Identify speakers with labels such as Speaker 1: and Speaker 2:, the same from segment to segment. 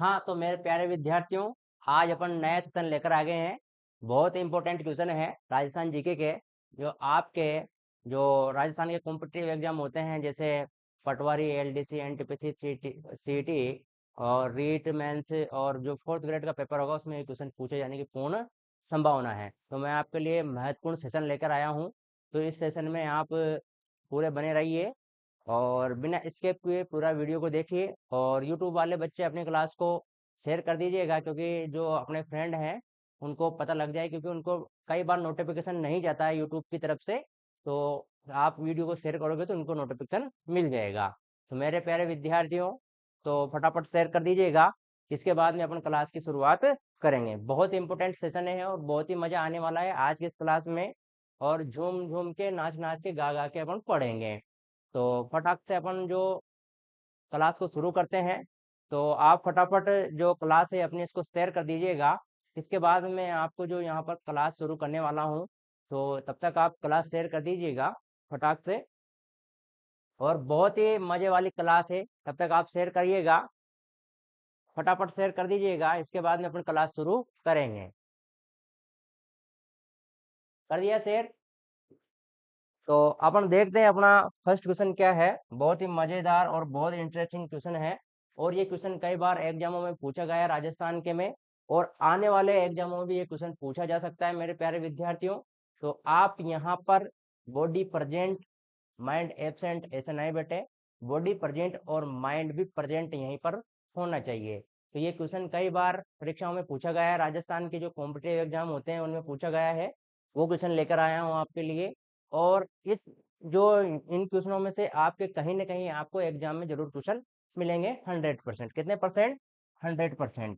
Speaker 1: हाँ, तो मेरे प्यारे विद्यार्थियों, आज अपन नया सेशन लेकर आ गए हैं। बहुत इंपॉर्टेंट क्वेश्चन है राजस्थान जीके के, जो आपके जो राजस्थान के कॉम्पिटिटिव एग्जाम होते हैं, जैसे पटवारी, एलडीसी, एनटीपीसी, सीटी और रीट मेंस, और जो फोर्थ ग्रेड का पेपर होगा उसमें क्वेश्चन पूछे जाने की पूर्ण संभावना है। तो मैं आपके लिए महत्वपूर्ण सेशन लेकर आया हूँ। तो इस सेशन में आप पूरे बने रहिए और बिना स्किप किए पूरा वीडियो को देखिए। और यूट्यूब वाले बच्चे अपनी क्लास को शेयर कर दीजिएगा, क्योंकि जो अपने फ्रेंड हैं उनको पता लग जाए, क्योंकि उनको कई बार नोटिफिकेशन नहीं जाता है यूट्यूब की तरफ से। तो आप वीडियो को शेयर करोगे तो उनको नोटिफिकेशन मिल जाएगा। तो मेरे प्यारे विद्यार्थियों, तो फटाफट शेयर कर दीजिएगा। इसके बाद में अपन क्लास की शुरुआत करेंगे। बहुत इंपॉर्टेंट सेशन है और बहुत ही मजा आने वाला है आज की इस क्लास में। और झूम झूम के, नाच नाच के, गा गा के अपन पढ़ेंगे। तो फटाक से अपन जो क्लास को शुरू करते हैं। तो आप फटाफट जो क्लास है अपनी इसको शेयर कर दीजिएगा। इसके बाद मैं आपको जो यहाँ पर क्लास शुरू करने वाला हूँ, तो तब तक आप क्लास शेयर कर दीजिएगा फटाक से। और बहुत ही मज़े वाली क्लास है, तब तक आप शेयर करिएगा, फटाफट शेयर कर दीजिएगा। इसके बाद में अपन क्लास शुरू करेंगे। कर दिया शेयर? तो अपन देखते हैं अपना फर्स्ट क्वेश्चन क्या है। बहुत ही मज़ेदार और बहुत इंटरेस्टिंग क्वेश्चन है। और ये क्वेश्चन कई बार एग्जामों में पूछा गया है राजस्थान के में, और आने वाले एग्जामों में भी ये क्वेश्चन पूछा जा सकता है मेरे प्यारे विद्यार्थियों। तो आप यहाँ पर बॉडी प्रेजेंट माइंड एब्सेंट ऐसे नहीं बैठे, बॉडी प्रेजेंट और माइंड भी प्रेजेंट यहीं पर होना चाहिए। तो ये क्वेश्चन कई बार परीक्षाओं में पूछा गया है, राजस्थान के जो कॉम्पिटिटिव एग्जाम होते हैं उनमें पूछा गया है। वो क्वेश्चन लेकर आया हूँ आपके लिए। और इस जो इन क्वेश्चनों में से आपके कहीं ना कहीं आपको एग्जाम में जरूर क्वेश्चन मिलेंगे 100%। कितने परसेंट? 100%।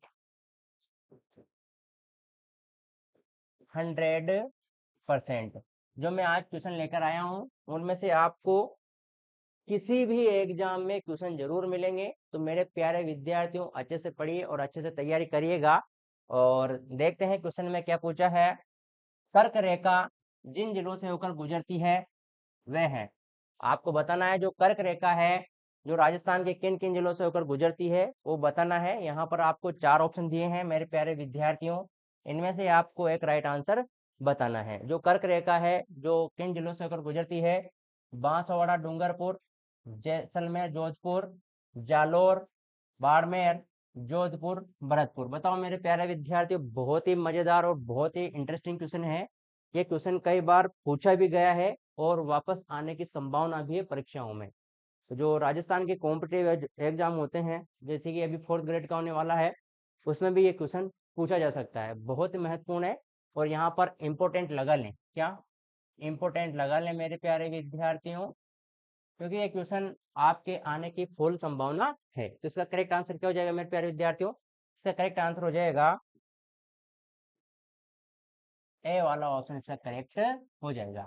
Speaker 1: 100%। जो मैं आज क्वेश्चन लेकर आया हूँ उनमें से आपको किसी भी एग्जाम में क्वेश्चन जरूर मिलेंगे। तो मेरे प्यारे विद्यार्थियों, अच्छे से पढ़िए और अच्छे से तैयारी करिएगा। और देखते हैं क्वेश्चन में क्या पूछा है। कर्क रेखा जिन जिलों से होकर गुजरती है वह है। आपको बताना है जो कर्क रेखा है, जो राजस्थान के किन किन जिलों से होकर गुजरती है वो बताना है। यहाँ पर आपको 4 ऑप्शन दिए हैं मेरे प्यारे विद्यार्थियों। इनमें से आपको एक राइट आंसर बताना है। जो कर्क रेखा है जो किन जिलों से होकर गुजरती है: बांसवाड़ा, डूंगरपुर, जैसलमेर, जोधपुर, जालोर, बाड़मेर, जोधपुर, भरतपुर। बताओ मेरे प्यारे विद्यार्थियों, बहुत ही मजेदार और बहुत ही इंटरेस्टिंग क्वेश्चन है। ये क्वेश्चन कई बार पूछा भी गया है और वापस आने की संभावना भी है परीक्षाओं में। तो जो राजस्थान के कॉम्पिटिटिव एग्जाम होते हैं, जैसे कि अभी फोर्थ ग्रेड का होने वाला है, उसमें भी ये क्वेश्चन पूछा जा सकता है। बहुत ही महत्वपूर्ण है। और यहाँ पर इम्पोर्टेंट लगा लें, क्या इम्पोर्टेंट लगा लें मेरे प्यारे विद्यार्थियों, क्योंकि ये क्वेश्चन आपके आने की फुल संभावना है। तो इसका करेक्ट आंसर क्या हो जाएगा मेरे प्यारे विद्यार्थियों? इसका करेक्ट आंसर हो जाएगा ए वाला ऑप्शन, इसका करेक्ट हो जाएगा।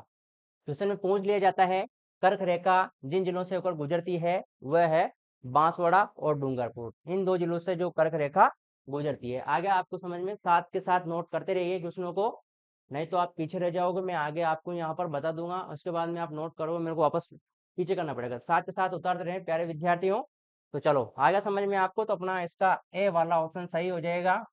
Speaker 1: क्वेश्चन में पूछ लिया जाता है कर्क रेखा जिन जिलों से होकर गुजरती है वह है बांसवाड़ा और डूंगरपुर। इन दो जिलों से जो कर्क रेखा गुजरती है। आगे आपको समझ में साथ के साथ नोट करते रहिए क्वेश्चनों को, नहीं तो आप पीछे रह जाओगे। मैं आगे आपको यहाँ पर बता दूंगा, उसके बाद में आप नोट करोगे, मेरे को वापस पीछे करना पड़ेगा। साथ के साथ उतारते रहे प्यारे विद्यार्थियों। तो चलो आगे समझ में आपको, तो अपना इसका ए वाला ऑप्शन सही हो जाएगा,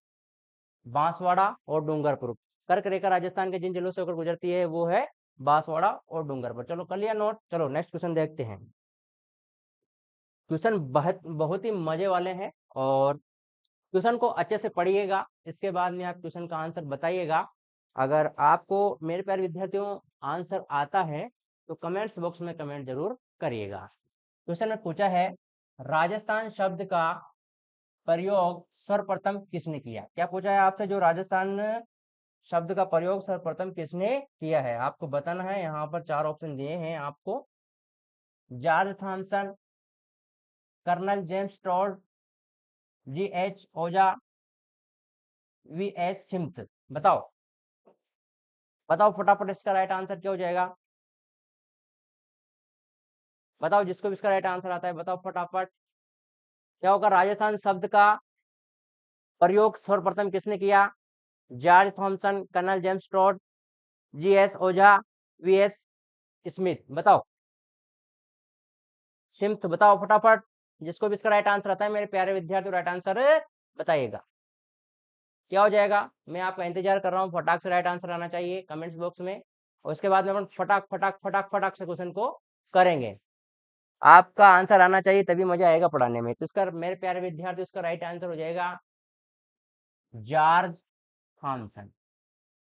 Speaker 1: बांसवाड़ा और डूंगरपुर। कर्क रेखा राजस्थान के जिन जिलों से होकर गुजरती है वो है बांसवाड़ा और डूंगरपुर। चलो कर लिया नोट। चलो नेक्स्ट क्वेश्चन देखते हैं। क्वेश्चन बहुत बहुत ही मजे वाले हैं, और क्वेश्चन को अच्छे से पढ़िएगा। इसके बाद में आप क्वेश्चन का आंसर बताइएगा। अगर आपको मेरे प्यारे विद्यार्थियों आंसर आता है तो कमेंट्स बॉक्स में कमेंट जरूर करिएगा। क्वेश्चन में पूछा है राजस्थान शब्द का प्रयोग सर्वप्रथम किसने किया। क्या पूछा है आपसे? जो राजस्थान शब्द का प्रयोग सर्वप्रथम किसने किया है, आपको बताना है। यहाँ पर 4 ऑप्शन दिए हैं आपको: George Thomson, colonel James Tod, G H. Ojha, V H. Smith. बताओ बताओ फटाफट, इसका राइट आंसर क्या हो जाएगा? बताओ, जिसको भी इसका राइट आंसर आता है बताओ फटाफट। क्या होगा? राजस्थान शब्द का प्रयोग सर्वप्रथम किसने किया? George Thomson, colonel James Tod, G S. Ojha, V S. Smith. बताओ स्मिथ, बताओ फटाफट, जिसको भी इसका राइट आंसर आता है मेरे प्यारे विद्यार्थी, राइट आंसर बताइएगा क्या हो जाएगा। मैं आपका इंतजार कर रहा हूँ, फटाक से राइट आंसर आना चाहिए कमेंट्स बॉक्स में, और उसके बाद में अपन फटाक फटाक फटाक फटाक से क्वेश्चन को करेंगे। आपका आंसर आना चाहिए तभी मजा आएगा पढ़ाने में। तो इसका मेरे प्यारे विद्यार्थी उसका राइट आंसर हो जाएगा जॉर्ज थॉमसन।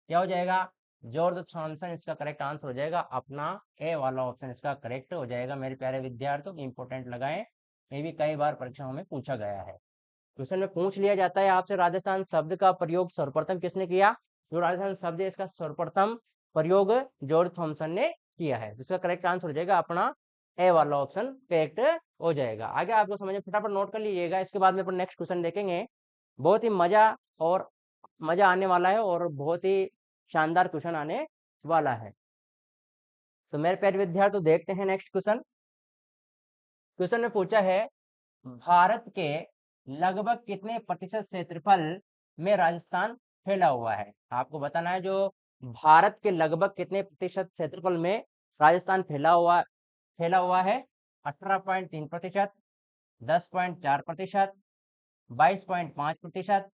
Speaker 1: क्या हो जाएगा, जॉर्ज थॉमसन इसका करेक्ट आंसर हो जाएगा। अपना ए वाला ऑप्शन इसका करेक्ट हो जाएगा मेरे प्यारे विद्यार्थियों। इंपॉर्टेंट लगाएं, ये भी कई बार परीक्षाओं में पूछा गया है। क्वेश्चन में पूछ लिया जाता है आपसे, राजस्थान शब्द का प्रयोग सर्वप्रथम किसने किया। जो राजस्थान शब्द है इसका सर्वप्रथम प्रयोग जॉर्ज थॉमसन ने किया है। जिसका करेक्ट आंसर हो जाएगा अपना ए वाला ऑप्शन करेक्ट हो जाएगा। आगे आपको समझ में फटाफट नोट कर लीजिएगा। इसके बाद में अपन नेक्स्ट क्वेश्चन देखेंगे। बहुत ही मजा आने वाला है और बहुत ही शानदार क्वेश्चन आने वाला है। तो मेरे प्यारे विद्यार्थी तो देखते हैं नेक्स्ट क्वेश्चन। क्वेश्चन में पूछा है भारत के लगभग कितने प्रतिशत क्षेत्रफल में राजस्थान फैला हुआ है। आपको बताना है जो भारत के लगभग कितने प्रतिशत क्षेत्रफल में राजस्थान फैला हुआ है। 18.3%, 10.4%, 22.5%,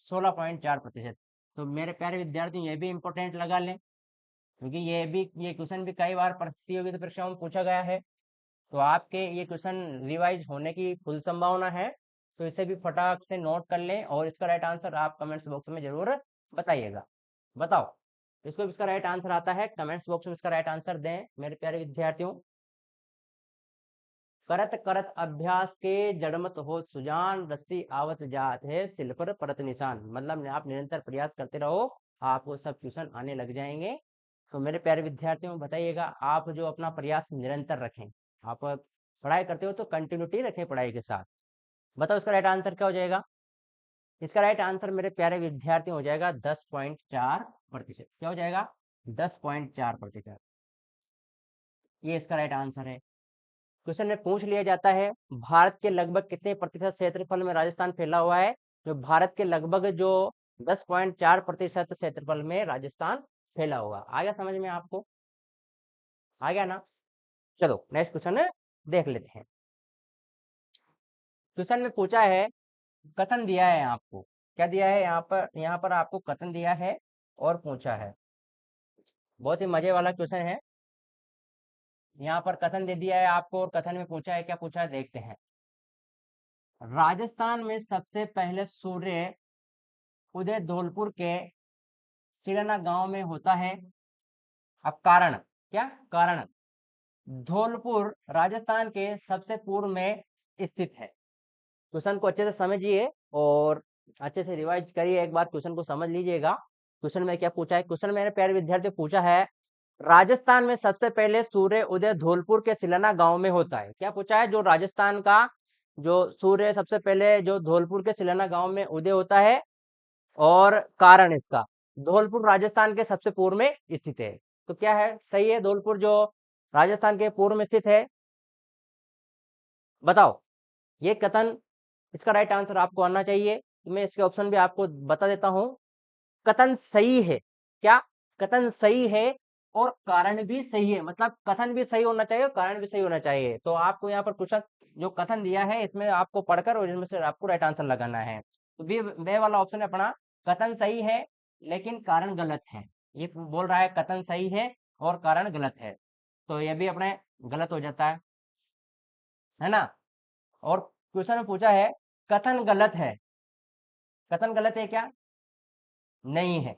Speaker 1: 16.4%। तो मेरे प्यारे विद्यार्थी ये भी इंपॉर्टेंट लगा लें, क्योंकि ये क्वेश्चन भी कई बार प्रतियोगिता परीक्षाओं में पूछा गया है। तो आपके ये क्वेश्चन रिवाइज होने की फुल संभावना है। तो इसे भी फटाक से नोट कर लें और इसका राइट आंसर आप कमेंट्स बॉक्स में जरूर बताइएगा। बताओ इसका राइट आंसर आता है, कमेंट्स बॉक्स में इसका राइट आंसर दें मेरे प्यारे विद्यार्थियों। करत करत अभ्यास के जड़मत हो सुजान, रस्सी आवत जात है सिल पर परत निशान। मतलब आप निरंतर प्रयास करते रहो, आपको सब क्वेश्चन आने लग जाएंगे। तो मेरे प्यारे विद्यार्थियों बताइएगा, आप जो अपना प्रयास निरंतर रखें, आप पढ़ाई करते हो तो कंटिन्यूटी रखें पढ़ाई के साथ। बताओ इसका राइट आंसर क्या हो जाएगा। इसका राइट आंसर मेरे प्यारे विद्यार्थी हो जाएगा 10.4%। क्या हो जाएगा, 10.4%। ये इसका राइट आंसर है। क्वेश्चन में पूछ लिया जाता है भारत के लगभग कितने प्रतिशत क्षेत्रफल में राजस्थान फैला हुआ है। जो भारत के लगभग जो 10.4% क्षेत्रफल में राजस्थान फैला हुआ। आ गया समझ में आपको, आ गया ना। चलो नेक्स्ट क्वेश्चन देख लेते हैं। क्वेश्चन में पूछा है, कथन दिया है आपको, क्या दिया है यहाँ पर आपको कथन दिया है और पूछा है। बहुत ही मजे वाला क्वेश्चन है। यहाँ पर कथन दे दिया है आपको और कथन में पूछा है, क्या पूछा है देखते हैं। राजस्थान में सबसे पहले सूर्य उदय धौलपुर के सिड़ना गांव में होता है। अब कारण, क्या कारण, धौलपुर राजस्थान के सबसे पूर्व में स्थित है। क्वेश्चन को अच्छे से समझिए और अच्छे से रिवाइज करिए, एक बार क्वेश्चन को समझ लीजिएगा। क्वेश्चन में क्या पूछा है, क्वेश्चन मेरे प्यारे विद्यार्थी पूछा है राजस्थान में सबसे पहले सूर्य उदय धौलपुर के सिलना गांव में होता है। क्या पूछा है, जो राजस्थान का जो सूर्य सबसे पहले जो धौलपुर के सिलना गांव में उदय होता है, और कारण इसका धौलपुर राजस्थान के सबसे पूर्व में स्थित है। तो क्या है, सही है, धौलपुर जो राजस्थान के पूर्व में स्थित है। बताओ ये कथन, इसका राइट आंसर आपको आना चाहिए। मैं इसके ऑप्शन भी आपको बता देता हूं। कथन सही है, क्या कथन सही है और कारण भी सही है। मतलब कथन भी सही होना चाहिए और कारण भी सही होना चाहिए। तो आपको यहाँ पर क्वेश्चन जो कथन दिया है इसमें आपको पढ़कर और इनमें से आपको राइट आंसर लगाना है। तो बे वाला ऑप्शन है अपना, कथन सही है लेकिन कारण गलत है। ये बोल रहा है कथन सही है और कारण गलत है, तो ये भी अपने गलत हो जाता है ना। और क्वेश्चन में पूछा है कथन गलत है, कथन गलत है क्या, नहीं है,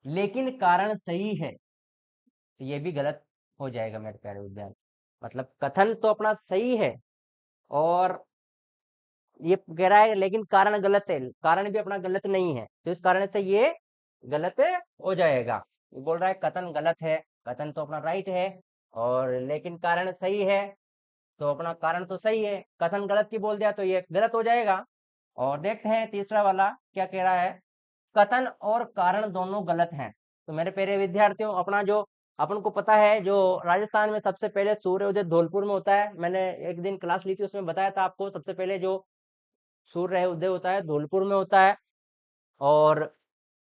Speaker 1: लेकिन कारण सही है, तो ये भी गलत हो जाएगा मेरे प्यारे विद्यार्थी। मतलब कथन तो अपना सही है और ये कह रहा है लेकिन कारण गलत है, कारण भी अपना गलत नहीं है, तो इस कारण से ये गलत हो जाएगा। ये बोल रहा है कथन गलत है, कथन तो अपना राइट है और लेकिन कारण सही है, तो अपना कारण तो सही है, कथन गलत की बोल दिया तो ये गलत हो जाएगा। और देखते हैं तीसरा वाला क्या कह रहा है, कथन और कारण दोनों गलत हैं। तो मेरे प्यारे विद्यार्थियों अपना जो अपन को पता है जो राजस्थान में सबसे पहले सूर्योदय धौलपुर में होता है। मैंने एक दिन क्लास ली थी उसमें बताया था आपको, सबसे पहले जो सूर्य उदय होता है धौलपुर में होता है और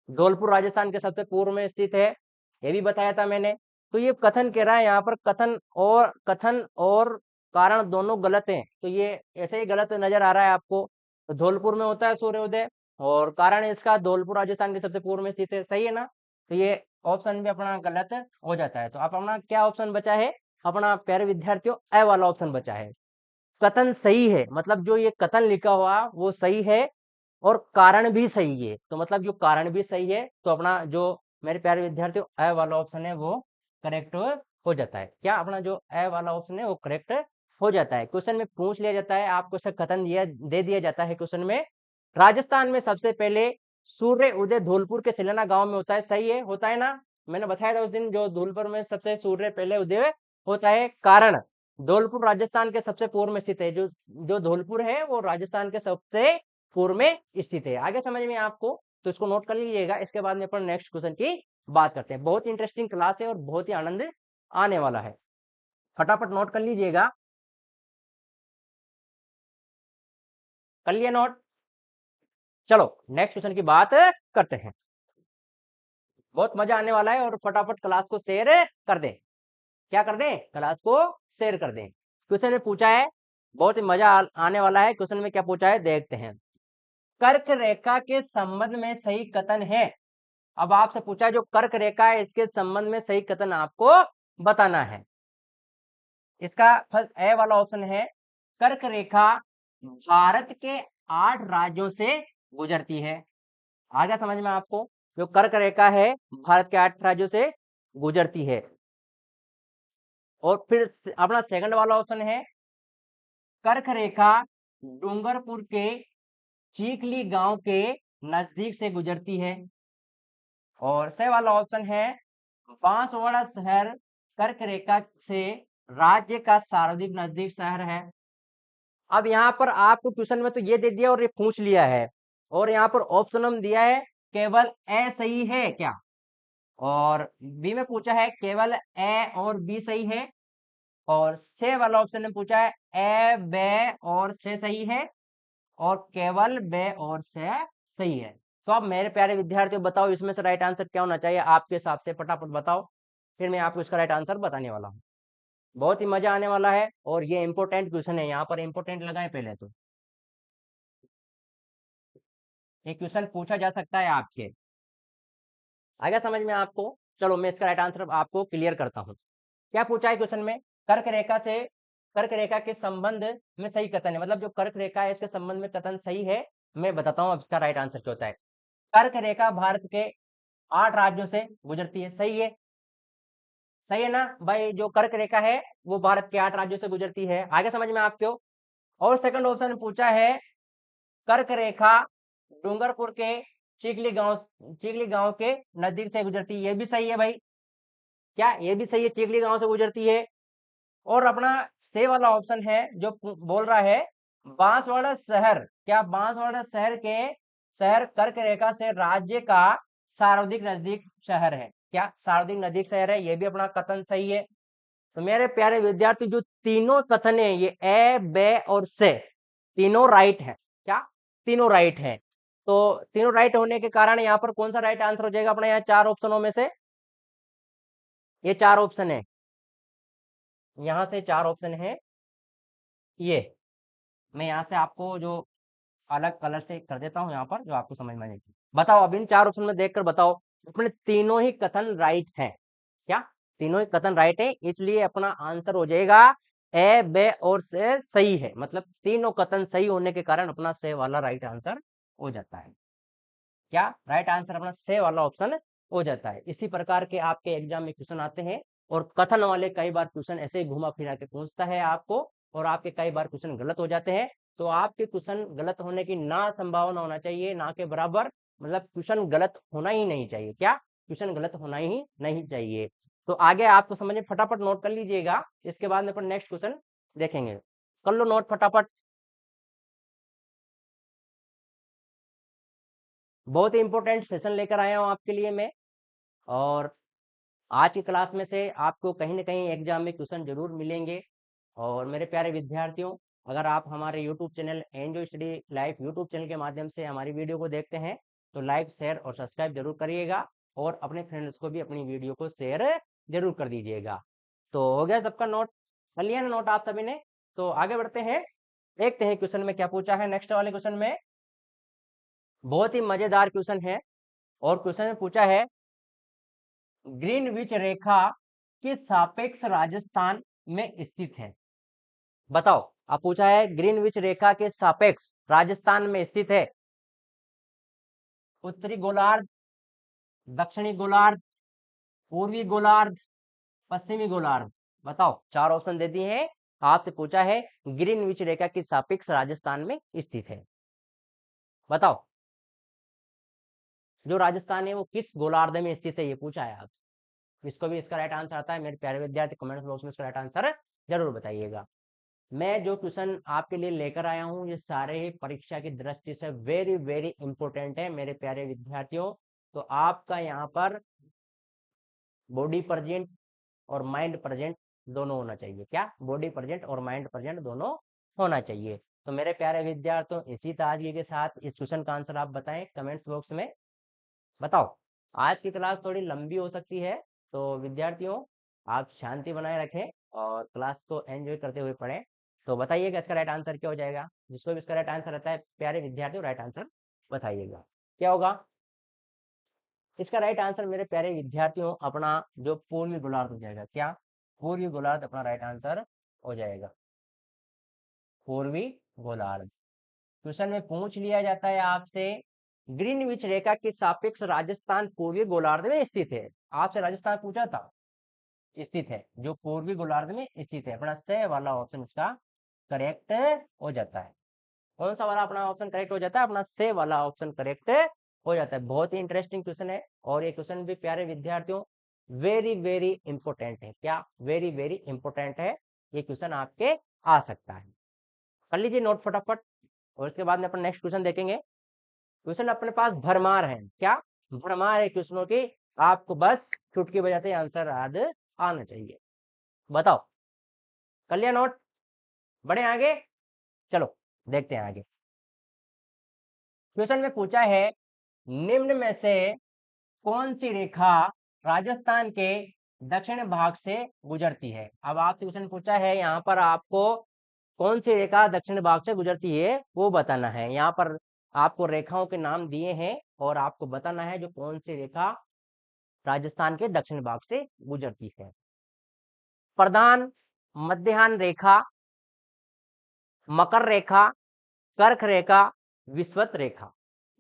Speaker 1: धौलपुर राजस्थान के सबसे पूर्व में स्थित है, ये भी बताया था मैंने। तो ये कथन कह रहा है यहाँ पर कथन और कारण दोनों गलत हैं, तो ये ऐसे ही गलत नजर आ रहा है आपको। तो धौलपुर में होता है सूर्योदय, और कारण इसका धौलपुर राजस्थान के सबसे पूर्व में स्थित है। सही है ना? तो ये ऑप्शन भी अपना गलत हो जाता है। तो आप अपना क्या ऑप्शन बचा है अपना प्यारे विद्यार्थियों? ए वाला ऑप्शन बचा है। कथन सही है, मतलब जो ये कथन लिखा हुआ वो सही है और कारण भी सही है। तो मतलब जो कारण भी सही है, तो अपना जो मेरे प्यारे विद्यार्थियों ए वाला ऑप्शन है वो करेक्ट हो जाता है। क्या अपना जो ए वाला ऑप्शन है वो करेक्ट हो जाता है। क्वेश्चन में पूछ लिया जाता है, आपको से कथन दे दिया जाता है क्वेश्चन में, राजस्थान में सबसे पहले सूर्य उदय धौलपुर के सिलाना गांव में होता है। सही है, होता है ना? मैंने बताया था उस दिन, जो धौलपुर में सबसे सूर्य पहले उदय होता है। कारण धौलपुर राजस्थान के सबसे पूर्व में स्थित है। जो जो धौलपुर है वो राजस्थान के सबसे पूर्व में स्थित है। आगे समझ में आपको? तो इसको नोट कर लीजिएगा। इसके बाद में अपन नेक्स्ट क्वेश्चन की बात करते हैं। बहुत इंटरेस्टिंग क्लास है और बहुत ही आनंद आने वाला है। फटाफट नोट कर लीजिएगा। कर लिया नोट? चलो नेक्स्ट क्वेश्चन की बात करते हैं। बहुत मजा आने वाला है और फटाफट क्लास को शेयर कर दें। क्या कर दें? क्लास को शेयर कर दें। क्वेश्चन में पूछा है, बहुत ही मजा आने वाला है। क्वेश्चन में क्या पूछा है देखते हैं। कर्क रेखा के संबंध में सही कथन है। अब आपसे पूछा है जो कर्क रेखा है इसके संबंध में सही कथन आपको बताना है। इसका फर्स्ट ए वाला ऑप्शन है, कर्क रेखा भारत के 8 राज्यों से गुजरती है। आ गया समझ में आपको? जो कर्क रेखा है भारत के 8 राज्यों से गुजरती है। और फिर अपना सेकंड वाला ऑप्शन है, कर्क रेखा डूंगरपुर के चीखली गांव के नजदीक से गुजरती है। और से वाला ऑप्शन है, बांसवाड़ा शहर कर्क रेखा से राज्य का सर्वाधिक नजदीक शहर है। अब यहाँ पर आपको क्वेश्चन में तो ये दे दिया और ये पूछ लिया है, और यहाँ पर ऑप्शन हम दिया है केवल ए सही है क्या, और बी में पूछा है केवल ए और बी सही है, और से वाला ऑप्शन में पूछा है ए बे और से सही है, और केवल बे और से सही है। तो अब मेरे प्यारे विद्यार्थियों बताओ इसमें से राइट आंसर क्या होना चाहिए आपके हिसाब से? फटाफट बताओ, फिर मैं आपको इसका राइट आंसर बताने वाला हूँ। बहुत ही मजा आने वाला है और ये इंपॉर्टेंट क्वेश्चन है। यहाँ पर इंपॉर्टेंट लगाए पहले तो ये क्वेश्चन पूछा जा सकता है आपके। आ गया समझ में आपको? चलो मैं इसका राइट आंसर आपको क्लियर करता हूँ। क्या पूछा है क्वेश्चन में? कर्क रेखा से कर्क रेखा के संबंध में सही कथन है, मतलब जो कर्क रेखा है इसके संबंध में कथन सही है। मैं बताता हूँ अब इसका राइट आंसर क्या होता है। कर्क रेखा भारत के 8 राज्यों से गुजरती है। सही है, सही है ना भाई? जो कर्क रेखा है वो भारत के 8 राज्यों से गुजरती है। आगे समझ में आपको? और सेकंड ऑप्शन में पूछा है, कर्क रेखा डूंगरपुर के चीखली गांव के नजदीक से गुजरती है। ये भी सही है भाई। क्या ये भी सही है? चीखली गांव से गुजरती है। और अपना से वाला ऑप्शन है जो बोल रहा है बांसवाड़ा शहर, क्या बांसवाड़ा शहर कर्क रेखा से राज्य का सर्वाधिक नजदीक शहर है। क्या सर्वाधिक नजदीक शहर है? ये भी अपना कथन सही है। तो मेरे प्यारे विद्यार्थी जो तीनों कथन है ये ए बे और से तीनों राइट है। क्या? तीनों राइट है। तो तीनों राइट होने के कारण यहाँ पर कौन सा राइट आंसर हो जाएगा अपना? यहाँ 4 ऑप्शनों में से ये 4 ऑप्शन है, यहाँ से 4 ऑप्शन है। ये मैं यहाँ से आपको जो अलग कलर से कर देता हूँ यहाँ पर, जो आपको समझ में आएगी। बताओ अब इन 4 ऑप्शन में देखकर बताओ अपने तीनों ही कथन राइट है क्या? तीनों ही कथन राइट है, इसलिए अपना आंसर हो जाएगा ए बे और से सही है। मतलब तीनों कथन सही होने के कारण अपना से वाला राइट आंसर हो जाता है। क्या राइट आंसर अपना से वाला ऑप्शन हो जाता है। इसी प्रकार के आपके एग्जाम में क्वेश्चन आते हैं, और कथन वाले कई बार क्वेश्चन ऐसे ही घुमा फिरा के पूछता है आपको, और आपके कई बार क्वेश्चन गलत हो जाते हैं। तो आपके क्वेश्चन गलत होने की ना संभावना होना चाहिए, ना के बराबर, मतलब क्वेश्चन गलत होना ही नहीं चाहिए। क्या? क्वेश्चन गलत होना ही नहीं चाहिए। तो आगे आपको समझे, फटाफट नोट कर लीजिएगा। इसके बाद में अपन नेक्स्ट क्वेश्चन देखेंगे। कर लो नोट फटाफट। बहुत ही इंपॉर्टेंट सेशन लेकर आया हूँ आपके लिए मैं, और आज की क्लास में से आपको कहीं ना कहीं एग्जाम में क्वेश्चन जरूर मिलेंगे। और मेरे प्यारे विद्यार्थियों, अगर आप हमारे YouTube channel enjoy study live YouTube channel के माध्यम से हमारी वीडियो को देखते हैं, तो लाइक शेयर और सब्सक्राइब जरूर करिएगा, और अपने फ्रेंड्स को भी अपनी वीडियो को शेयर जरूर कर दीजिएगा। तो हो गया सबका नोट? कर लिया ना नोट आप सभी ने? तो आगे बढ़ते हैं। देखते हैं क्वेश्चन में क्या पूछा है। नेक्स्ट वाले क्वेश्चन में बहुत ही मजेदार क्वेश्चन है, और क्वेश्चन में पूछा है ग्रीनविच रेखा किस सापेक्ष राजस्थान में स्थित है। बताओ, अब पूछा है ग्रीनविच रेखा के सापेक्ष राजस्थान में स्थित है। उत्तरी गोलार्ध, दक्षिणी गोलार्ध, पूर्वी गोलार्ध, पश्चिमी गोलार्ध। बताओ, चार ऑप्शन दे दिए हैं। आपसे पूछा है ग्रीनविच रेखा के सापेक्ष राजस्थान में स्थित है। बताओ, जो राजस्थान है वो किस गोलार्ध में स्थित है, ये पूछा है आपसे। इसको भी इसका राइट आंसर आता है मेरे प्यारे विद्यार्थी, कमेंट बॉक्स में इसका राइट आंसर जरूर बताइएगा। मैं जो क्वेश्चन आपके लिए लेकर आया हूँ ये सारे ही परीक्षा की दृष्टि से वेरी वेरी इंपॉर्टेंट है मेरे प्यारे विद्यार्थियों। तो आपका यहाँ पर बॉडी प्रेजेंट और माइंड प्रेजेंट दोनों होना चाहिए। क्या? बॉडी प्रेजेंट और माइंड प्रेजेंट दोनों होना चाहिए। तो मेरे प्यारे विद्यार्थियों, इसी ताजगी के साथ इस क्वेश्चन का आंसर आप बताएं कमेंट्स बॉक्स में। बताओ, आज की क्लास थोड़ी लंबी हो सकती है, तो विद्यार्थियों आप शांति बनाए रखें और क्लास को एंजॉय करते हुए पढ़ें। तो बताइएगा इसका राइट आंसर क्या हो जाएगा। जिसको भी इसका राइट आंसर रहता है प्यारे विद्यार्थियों राइट आंसर बताइएगा क्या होगा। इसका राइट आंसर मेरे प्यारे विद्यार्थियों अपना जो पूर्वी गोलार्ध हो जाएगा। क्या? पूर्वी गोलार्ध अपना राइट आंसर हो जाएगा, पूर्वी गोलार्ध। क्वेश्चन में पूछ लिया जाता है आपसे ग्रीनविच रेखा के सापेक्ष राजस्थान पूर्वी गोलार्ध में स्थित है। आपसे राजस्थान पूछा था, स्थित है, जो पूर्वी गोलार्ध में स्थित है। अपना से वाला ऑप्शन इसका करेक्ट हो जाता है। कौन सा वाला अपना ऑप्शन करेक्ट हो जाता है? अपना से वाला ऑप्शन करेक्ट हो जाता है। बहुत ही इंटरेस्टिंग क्वेश्चन है, और ये क्वेश्चन भी प्यारे विद्यार्थियों वेरी वेरी इंपॉर्टेंट है। क्या? वेरी वेरी इंपॉर्टेंट है। ये क्वेश्चन आपके आ सकता है। कर लीजिए नोट फटाफट, और उसके बाद में अपन नेक्स्ट क्वेश्चन देखेंगे। क्वेश्चन अपने पास भरमार है। क्या? भरमार है क्वेश्चनों की। आपको बस चुटकी बजाते आंसर याद आना चाहिए। बताओ, कर लिया नोट? बढ़े आगे, चलो देखते हैं आगे। क्वेश्चन में पूछा है निम्न में से कौन सी रेखा राजस्थान के दक्षिण भाग से गुजरती है। अब आपसे क्वेश्चन पूछा है, यहाँ पर आपको कौन सी रेखा दक्षिण भाग से गुजरती है वो बताना है। यहाँ पर आपको रेखाओं के नाम दिए हैं, और आपको बताना है जो कौन सी रेखा राजस्थान के दक्षिण भाग से गुजरती है। प्रधान, मध्याह्न रेखा, मकर रेखा, कर्क रेखा, विषुवत रेखा।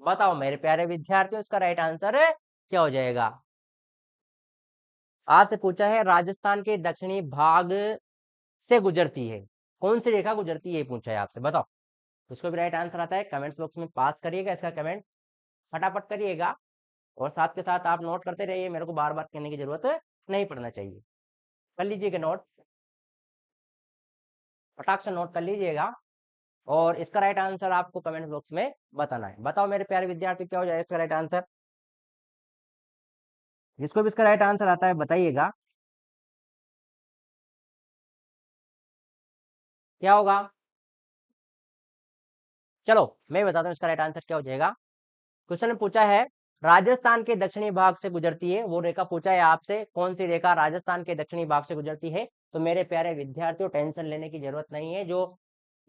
Speaker 1: बताओ मेरे प्यारे विद्यार्थियों, इसका राइट आंसर क्या हो जाएगा। आपसे पूछा है राजस्थान के दक्षिणी भाग से गुजरती है, कौन सी रेखा गुजरती है, ये पूछा है आपसे। बताओ, उसको भी राइट आंसर आता है कमेंट्स बॉक्स में पास करिएगा, इसका कमेंट फटाफट करिएगा, और साथ के साथ आप नोट करते रहिए, मेरे को बार बार कहने की जरूरत नहीं पड़ना चाहिए। कर लीजिएगा नोट, फटाक से नोट कर लीजिएगा, और इसका राइट आंसर आपको कमेंट बॉक्स में बताना है। बताओ मेरे प्यारे विद्यार्थी, क्या हो जाएगा इसका राइट आंसर। जिसको भी इसका राइट आंसर आता है बताइएगा क्या होगा। चलो मैं बताता हूँ इसका राइट आंसर क्या हो जाएगा। क्वेश्चन में पूछा है राजस्थान के दक्षिणी भाग से गुजरती है, वो रेखा पूछा है आपसे कौन सी रेखा राजस्थान के दक्षिणी भाग से गुजरती है। तो मेरे प्यारे विद्यार्थियों टेंशन लेने की जरूरत नहीं है। जो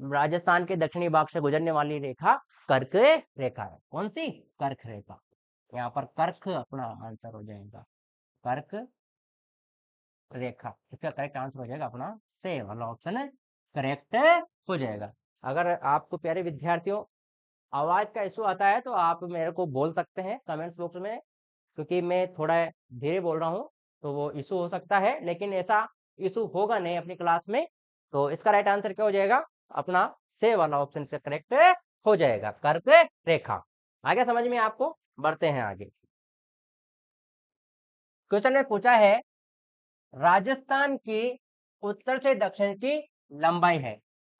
Speaker 1: राजस्थान के दक्षिणी भाग से गुजरने वाली रेखा कर्क रेखा है। कौन सी? कर्क रेखा। यहाँ पर कर्क अपना आंसर हो जाएगा, कर्क रेखा। इसका करेक्ट आंसर हो जाएगा अपना से वाला ऑप्शन है करेक्ट हो जाएगा। अगर आपको प्यारे विद्यार्थियों आवाज का इशू आता है तो आप मेरे को बोल सकते हैं कमेंट्स बॉक्स में, क्योंकि मैं थोड़ा धीरे बोल रहा हूँ तो वो इशू हो सकता है, लेकिन ऐसा इशू होगा नहीं अपनी क्लास में। तो इसका राइट आंसर क्या हो जाएगा, अपना से वाला ऑप्शन से करेक्ट हो जाएगा, कर्क रेखा। आगे समझ में आपको, बढ़ते हैं आगे। क्वेश्चन में पूछा है राजस्थान की उत्तर से दक्षिण की लंबाई है।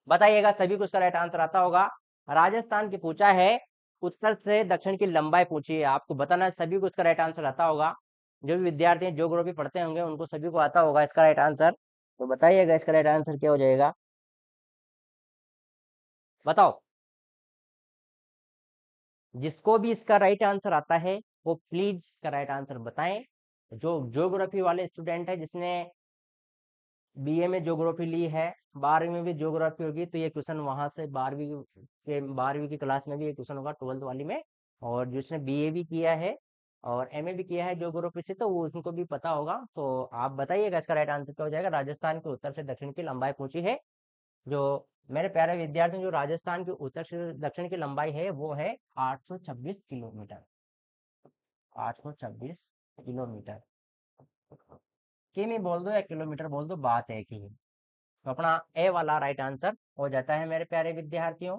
Speaker 1: बताइएगा, सभी को इसका राइट आंसर आता होगा। राजस्थान की पूछा है उत्तर से दक्षिण की लंबाई पूछी है, आपको बताना है। सभी को इसका राइट आंसर आता होगा। जो भी विद्यार्थी ज्योग्राफी पढ़ते होंगे उनको सभी को आता होगा इसका राइट आंसर। तो बताइएगा इसका राइट आंसर क्या हो जाएगा। बताओ, जिसको भी इसका राइट आंसर आता है वो प्लीज इसका राइट आंसर बताएं। जो ज्योग्राफी वाले स्टूडेंट है जिसने बीए में ज्योग्राफी ली है, 12वीं में भी ज्योग्राफी होगी, तो ये क्वेश्चन वहां से 12वीं की क्लास में भी ये क्वेश्चन होगा 12th वाली में। और जिसने बीए भी किया है और एमए भी किया है ज्योग्राफी से, तो वो उनको भी पता होगा। तो आप बताइएगा इसका राइट आंसर क्या हो जाएगा। राजस्थान के उत्तर से दक्षिण की लंबाई पूछी है। जो मेरे प्यारे विद्यार्थी, जो राजस्थान के उत्तर से दक्षिण की लंबाई है वो है 826 किलोमीटर। 826 किलोमीटर। किमी बोल दो या किलोमीटर बोल दो, बात है कि तो अपना ए वाला राइट आंसर हो जाता है मेरे प्यारे विद्यार्थियों।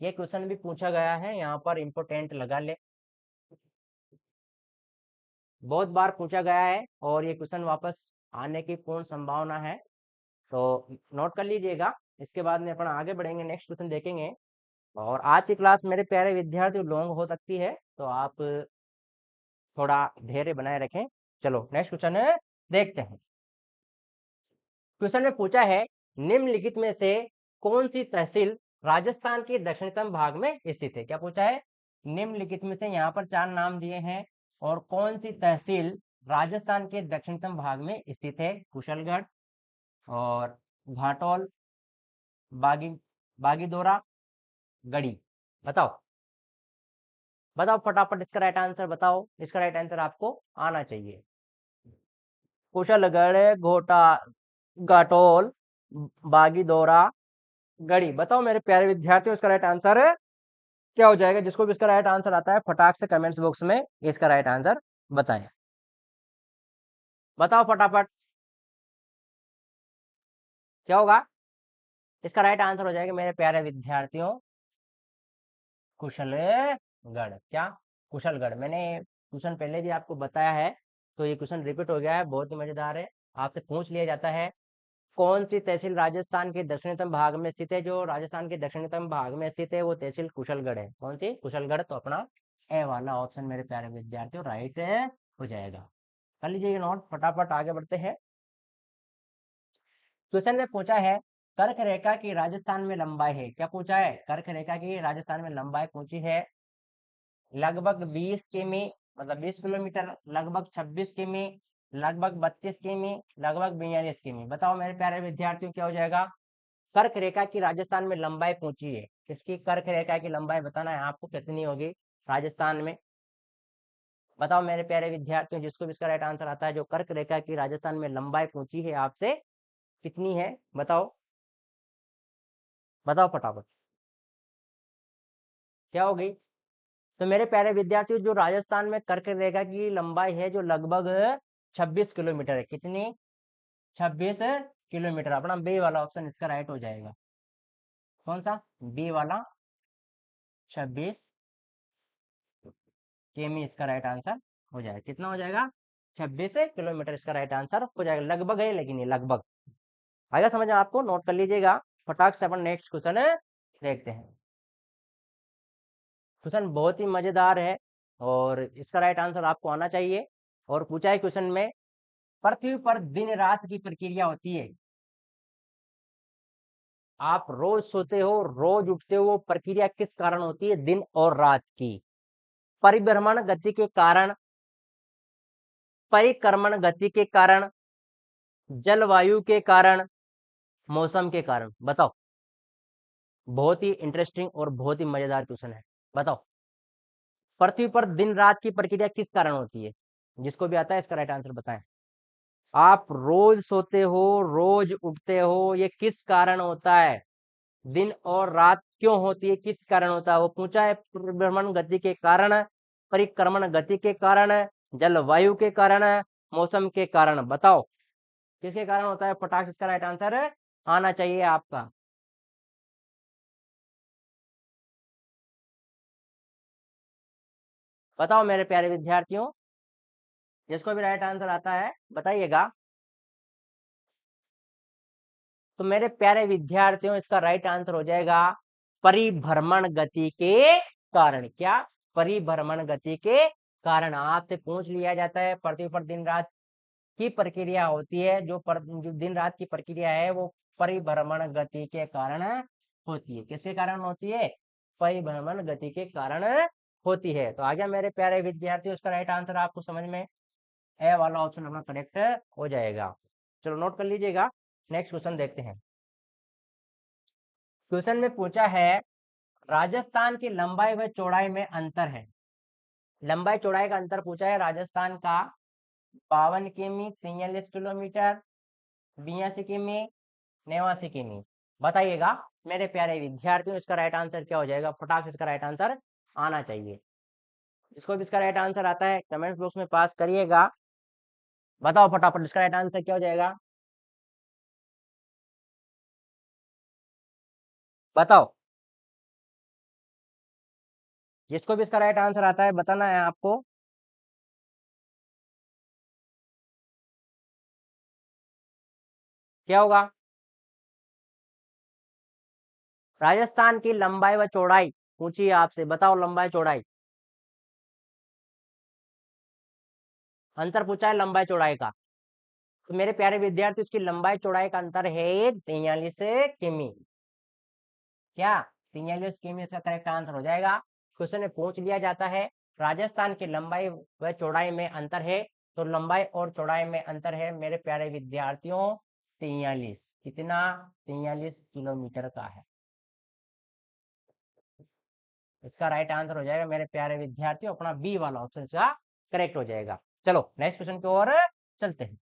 Speaker 1: ये क्वेश्चन भी पूछा गया है, यहाँ पर इम्पोर्टेंट लगा ले, बहुत बार पूछा गया है और ये क्वेश्चन वापस आने की पूर्ण संभावना है, तो नोट कर लीजिएगा। इसके बाद में अपना आगे बढ़ेंगे, नेक्स्ट क्वेश्चन देखेंगे। और आज की क्लास मेरे प्यारे विद्यार्थी लॉन्ग हो सकती है, तो आप थोड़ा धैर्य बनाए रखें। चलो नेक्स्ट क्वेश्चन देखते हैं। क्वेश्चन में पूछा है, निम्नलिखित में से कौन सी तहसील राजस्थान के दक्षिणतम भाग में स्थित है। क्या पूछा है, निम्नलिखित में से, यहाँ पर 4 नाम दिए हैं, और कौन सी तहसील राजस्थान के दक्षिणतम भाग में स्थित है। कुशलगढ़ और घाटोल, बागी बागीदोरा, गढ़ी। बताओ बताओ फटाफट इसका राइट आंसर बताओ। इसका राइट आंसर आपको आना चाहिए। कुशलगढ़, घोटा घाटोल, बागीदोरा, गढ़ी। बताओ मेरे प्यारे विद्यार्थियों इसका राइट आंसर क्या हो जाएगा। जिसको भी इसका राइट आंसर आता है फटाक से कमेंट्स बॉक्स में इसका राइट आंसर बताएं। बताओ फटाफट क्या होगा। इसका राइट आंसर हो जाएगा मेरे प्यारे विद्यार्थियों कुशलगढ़। क्या, कुशलगढ़। मैंने क्वेश्चन पहले भी आपको बताया है, तो ये क्वेश्चन रिपीट हो गया है, बहुत ही मजेदार है। आपसे पूछ लिया जाता है कौन सी तहसील राजस्थान के दक्षिणतम भाग में स्थित है। जो राजस्थान के दक्षिणतम भाग में स्थित है वो तहसील कुशलगढ़ है। कौन सी, कुशलगढ़। तो अपना ए वाला ऑप्शन मेरे प्यारे विद्यार्थियों राइट हो जाएगा। कर लीजिए नोट, फटाफट आगे बढ़ते हैं। क्वेश्चन में पूछा है, कर्क रेखा की राजस्थान में लंबाई है। क्या पूछा है, कर्क रेखा की राजस्थान में लंबाई पूछी है। लगभग 20 किमी, मतलब 20 किलोमीटर, लगभग 26 किमी, लगभग 32 किमी, लगभग 42 किमी। बताओ मेरे प्यारे विद्यार्थियों क्या हो जाएगा। कर्क रेखा की राजस्थान में लंबाई पूछी है। किसकी कर्क रेखा की लंबाई बताना है आपको, कितनी होगी राजस्थान में। बताओ मेरे प्यारे विद्यार्थियों, जिसको भी इसका राइट आंसर आता है, जो कर्क रेखा की राजस्थान में लंबाई पूछी है आपसे, कितनी है बताओ। बताओ फटाफट क्या होगी। तो मेरे प्यारे विद्यार्थियों, जो राजस्थान में कर्क रेखा की लंबाई है जो लगभग 26 किलोमीटर है। कितनी, 26 किलोमीटर। अपना बी वाला ऑप्शन इसका राइट हो जाएगा। कौन सा, बी वाला, 26 किमी इसका राइट आंसर हो जाएगा। कितना हो जाएगा, 26 किलोमीटर इसका राइट आंसर हो जाएगा। लगभग है लेकिन ये लगभग आएगा समझ में आपको, नोट कर लीजिएगा। फटाक से अपन नेक्स्ट क्वेश्चन देखते हैं। क्वेश्चन बहुत ही मजेदार है और इसका राइट आंसर आपको आना चाहिए। और पूछा है क्वेश्चन में, पृथ्वी पर दिन रात की प्रक्रिया होती है। आप रोज सोते हो, रोज उठते हो, वो प्रक्रिया किस कारण होती है, दिन और रात की। परिभ्रमण गति के कारण, परिक्रमण गति के कारण, जलवायु के कारण, मौसम के कारण। बताओ, बहुत ही इंटरेस्टिंग और बहुत ही मजेदार क्वेश्चन है। बताओ, पृथ्वी पर दिन रात की प्रक्रिया किस कारण होती है। जिसको भी आता है इसका राइट आंसर बताएं। आप रोज सोते हो, रोज उठते हो, ये किस कारण होता है। दिन और रात क्यों होती है, किस कारण होता है, वो पूछा है। परिभ्रमण गति के कारण, परिक्रमण गति के कारण, जलवायु के कारण, मौसम के कारण। बताओ किसके कारण होता है। फटाक, इसका राइट आंसर आना चाहिए आपका। बताओ मेरे प्यारे विद्यार्थियों, जिसको भी राइट आंसर आता है बताइएगा। तो मेरे प्यारे विद्यार्थियों, इसका राइट आंसर हो जाएगा परिभ्रमण गति के कारण। क्या, परिभ्रमण गति के कारण। आपसे पूछ लिया जाता है पृथ्वी पर दिन रात की प्रक्रिया होती है, जो दिन रात की प्रक्रिया है वो परिभ्रमण गति के कारण होती है। किसके कारण होती है, परिभ्रमण गति के कारण होती है। तो आ गया मेरे प्यारे विद्यार्थियों, उसका राइट आंसर आपको समझ में ए वाला ऑप्शन अपना करेक्ट हो जाएगा। चलो नोट कर लीजिएगा। नेक्स्ट क्वेश्चन देखते हैं। क्वेश्चन में पूछा है राजस्थान की लंबाई व चौड़ाई में अंतर है। लंबाई चौड़ाई का अंतर पूछा है राजस्थान का। 52 किमी, 43 किलोमीटर, 82 किमी, 89 किमी। बताइएगा मेरे प्यारे विद्यार्थियों, इसका राइट आंसर क्या हो जाएगा? फटाक से इसका राइट आंसर आना चाहिए। जिसको भी इसका राइट आंसर आता है कमेंट बॉक्स में पास करिएगा। बताओ फटाफट इसका राइट आंसर क्या हो जाएगा? बताओ। जिसको भी इसका राइट आंसर आता है बताना है आपको। क्या होगा? राजस्थान की लंबाई व चौड़ाई पूछिए आपसे, बताओ लंबाई चौड़ाई। अंतर पूछा है लंबाई चौड़ाई का। तो मेरे प्यारे विद्यार्थी उसकी लंबाई चौड़ाई का अंतर है 43 किमी। क्या 43 किमी इसका करेक्ट आंसर हो जाएगा? क्वेश्चन में पूछ लिया जाता है राजस्थान की लंबाई व चौड़ाई में अंतर है, तो लंबाई और चौड़ाई में अंतर है मेरे प्यारे विद्यार्थियों 43। कितना? 43 किलोमीटर का है। इसका राइट आंसर हो जाएगा मेरे प्यारे विद्यार्थियों अपना बी वाला ऑप्शन इसका करेक्ट हो जाएगा। चलो नेक्स्ट क्वेश्चन की ओर चलते हैं।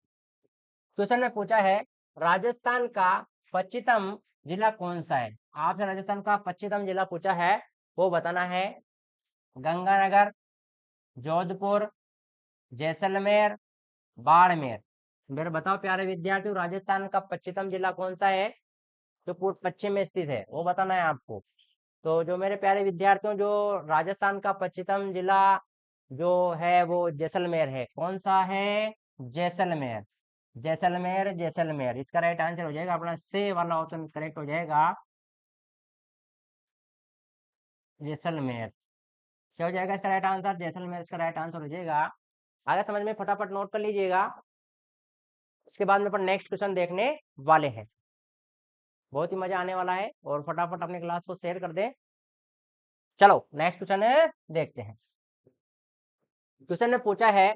Speaker 1: क्वेश्चन में पूछा है राजस्थान का पश्चिमतम जिला कौन सा है? आपसे राजस्थान का पश्चिमतम जिला पूछा है, वो बताना है। गंगानगर, जोधपुर, जैसलमेर, बाड़मेर। मेरे बताओ प्यारे विद्यार्थियों राजस्थान का पश्चिमतम जिला कौन सा है जो पूर्व पश्चिम में स्थित है, वो बताना है आपको। तो जो मेरे प्यारे विद्यार्थियों जो राजस्थान का पश्चिमतम जिला जो है वो जैसलमेर है। कौन सा है? जैसलमेर। जैसलमेर, जैसलमेर इसका राइट आंसर हो जाएगा अपना से वाला ऑप्शन करेक्ट हो जाएगा। जैसलमेर क्या हो जाएगा इसका राइट आंसर? जैसलमेर इसका राइट आंसर हो जाएगा। आगे समझ में फटाफट नोट कर लीजिएगा। इसके बाद में अपन नेक्स्ट क्वेश्चन देखने वाले हैं। बहुत ही मजा आने वाला है और फटाफट अपने क्लास को शेयर कर दें। चलो नेक्स्ट क्वेश्चन देखते हैं। क्वेश्चन ने पूछा है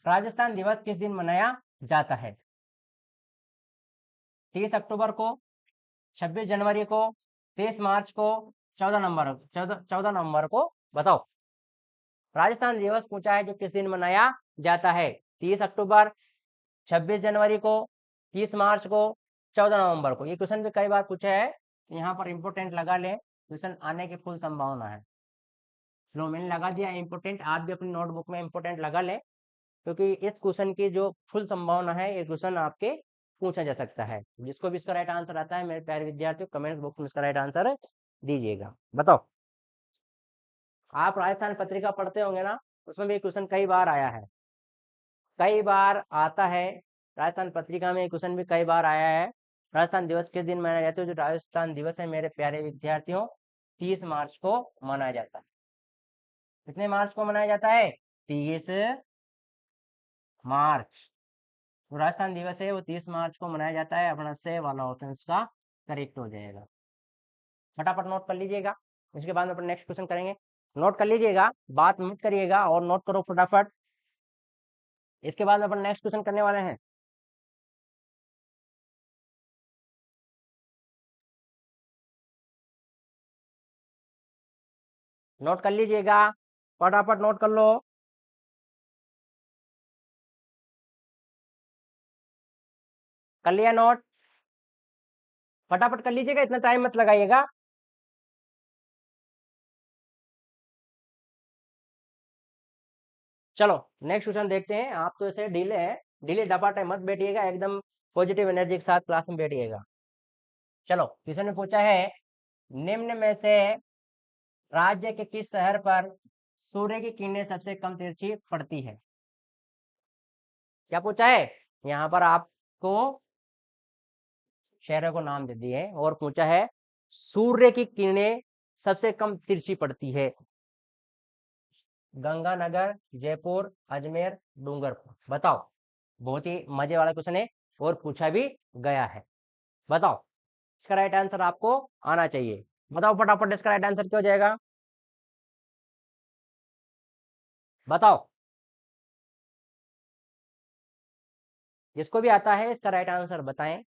Speaker 1: राजस्थान दिवस किस दिन मनाया जाता है? 30 अक्टूबर को, 26 जनवरी को, 23 मार्च को, 14 नवंबर, 14 नवंबर को। बताओ। राजस्थान दिवस पूछा है जो किस दिन मनाया जाता है? 30 अक्टूबर, 26 जनवरी को, 30 मार्च को, 14 नवंबर को। ये क्वेश्चन भी कई बार पूछा है, यहाँ पर इंपोर्टेंट लगा लें, क्वेश्चन आने की फुल संभावना है। लो मैंने लगा दिया इंपोर्टेंट, आप भी अपनी नोटबुक में इंपोर्टेंट लगा लें, क्योंकि इस क्वेश्चन की जो फुल संभावना है ये क्वेश्चन आपके पूछा जा सकता है। जिसको भी इसका राइट आंसर आता है मेरे प्यारे विद्यार्थियों कमेंट बॉक्स में इसका राइट आंसर दीजिएगा। बताओ। आप राजस्थान पत्रिका पढ़ते होंगे ना, उसमें भी क्वेश्चन कई बार आया है, कई बार आता है। राजस्थान पत्रिका में क्वेश्चन भी कई बार आया है। राजस्थान दिवस किस दिन मनाया जाता है? जो राजस्थान दिवस है मेरे प्यारे विद्यार्थियों 30 मार्च को मनाया जाता है। कितने मार्च को मनाया जाता है? 30 मार्च। तो राजस्थान दिवस है वो 30 मार्च को मनाया जाता है। अपना से वाला ऑप्शन इसका करेक्ट हो जाएगा। फटाफट नोट कर लीजिएगा। इसके बाद में अपन नेक्स्ट क्वेश्चन करेंगे। नोट कर लीजिएगा, बात मत करिएगा और नोट करो फटाफट। इसके बाद में अपन नेक्स्ट क्वेश्चन करने वाले हैं। नोट कर लीजिएगा, फटाफट नोट कर लो। कर लिया नोट? फटाफट कर लीजिएगा, इतना टाइम मत लगाइएगा। चलो नेक्स्ट क्वेश्चन देखते हैं। आप तो ऐसे ढीले हैं, ढीले डपाटे मत बैठिएगा, एकदम पॉजिटिव एनर्जी के साथ क्लास में बैठिएगा। चलो क्वेश्चन ने पूछा है निम्न में से राज्य के किस शहर पर सूर्य की किरणें सबसे कम तिरछी पड़ती है? क्या पूछा है? यहाँ पर आपको शहरों को नाम दे दिए और पूछा है सूर्य की किरणें सबसे कम तिरछी पड़ती है। गंगानगर, जयपुर, अजमेर, डूंगरपुर। बताओ। बहुत ही मजे वाला क्वेश्चन है और पूछा भी गया है। बताओ इसका राइट आंसर आपको आना चाहिए। बताओ फटाफट इसका राइट आंसर क्या हो जाएगा? बताओ। जिसको भी आता है इसका राइट आंसर बताएं।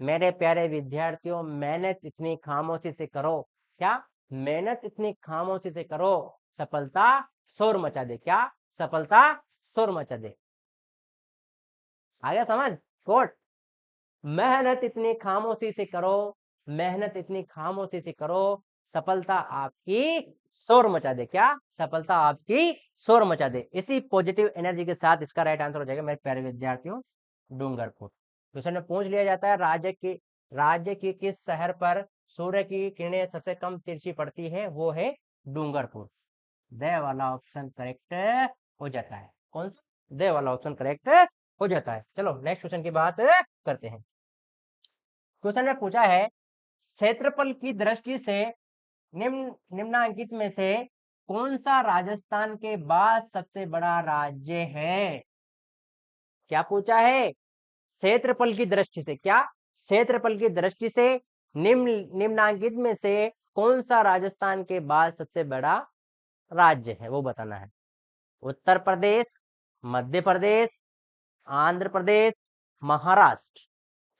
Speaker 1: मेरे प्यारे विद्यार्थियों, मेहनत इतनी खामोशी से करो। क्या? मेहनत इतनी खामोशी से करो, सफलता शोर मचा दे। क्या? सफलता शोर मचा दे। आ गया समझ? कोट, मेहनत इतनी खामोशी से करो, मेहनत इतनी खामोशी से करो, सफलता आपकी शोर मचा दे। क्या? सफलता आपकी शोर मचा दे। इसी पॉजिटिव एनर्जी के साथ इसका राइट आंसर हो जाएगा मेरे प्यारे विद्यार्थियों, डूंगरपुर। क्वेश्चन में पूछ लिया जाता है, राज्य की किस शहर पर सूर्य की किरणें सबसे कम तिरछी पड़ती है? वो है डूंगरपुर। दे वाला ऑप्शन करेक्ट हो जाता है। कौन सा? दे वाला ऑप्शन करेक्ट हो जाता है। चलो नेक्स्ट क्वेश्चन की बात करते हैं। क्वेश्चन में पूछा है, क्षेत्रफल की दृष्टि से निम्नांकित में से कौन सा राजस्थान के बाद सबसे बड़ा राज्य है? क्या पूछा है? क्षेत्रफल की दृष्टि से। क्या? क्षेत्रफल की दृष्टि से निम्नांकित में से कौन सा राजस्थान के बाद सबसे बड़ा राज्य है, वो बताना है। उत्तर प्रदेश, मध्य प्रदेश, आंध्र प्रदेश, महाराष्ट्र।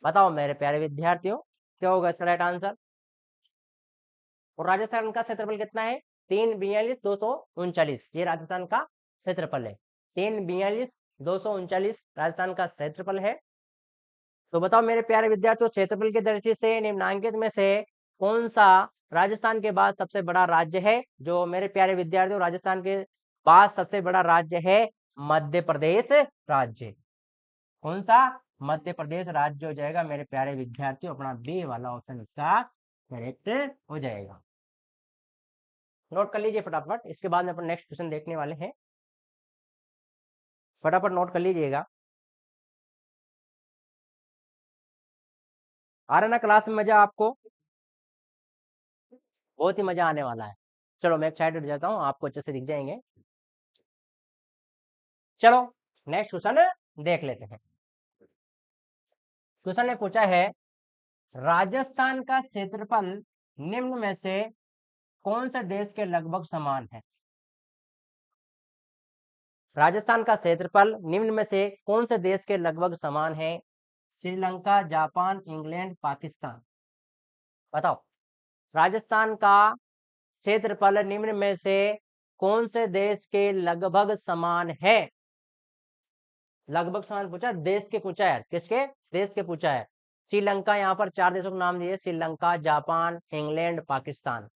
Speaker 1: बताओ मेरे प्यारे विद्यार्थियों, क्या होगा इसका राइट आंसर? और राजस्थान का क्षेत्रफल कितना है? 342,239। ये राजस्थान का क्षेत्रफल है। 342,239 राजस्थान का क्षेत्रफल है। तो बताओ मेरे प्यारे विद्यार्थियों, क्षेत्रफल की दृष्टि से निम्नांकित में से कौन सा राजस्थान के बाद सबसे बड़ा राज्य है? जो मेरे प्यारे विद्यार्थियों, राजस्थान के बाद सबसे बड़ा राज्य है मध्य प्रदेश राज्य। कौन सा? मध्य प्रदेश राज्य हो जाएगा मेरे प्यारे विद्यार्थियों। अपना बी वाला ऑप्शन इसका करेक्ट हो जाएगा। नोट कर लीजिए फटाफट, इसके बाद में अपन नेक्स्ट क्वेश्चन देखने वाले हैं। फटाफट नोट कर लीजिएगा। आ रहा ना क्लास में मजा आपको? बहुत ही मजा आने वाला है। चलो मैं एक्साइटेड हो जाता हूँ, आपको अच्छे से दिख जाएंगे। चलो नेक्स्ट क्वेश्चन देख लेते हैं। क्वेश्चन ने पूछा है, राजस्थान का क्षेत्रफल निम्न में से कौन से देश के लगभग समान है? राजस्थान का क्षेत्रफल निम्न में से कौन से देश के लगभग समान है? Sri Lanka, Japan, England, Pakistan. बताओ, राजस्थान का क्षेत्रफल निम्न में से कौन से देश के लगभग समान है? लगभग समान पूछा, देश के पूछा है। किसके? देश के पूछा है। श्रीलंका, यहाँ पर 4 देशों के नाम दिए, श्रीलंका, जापान, इंग्लैंड, पाकिस्तान।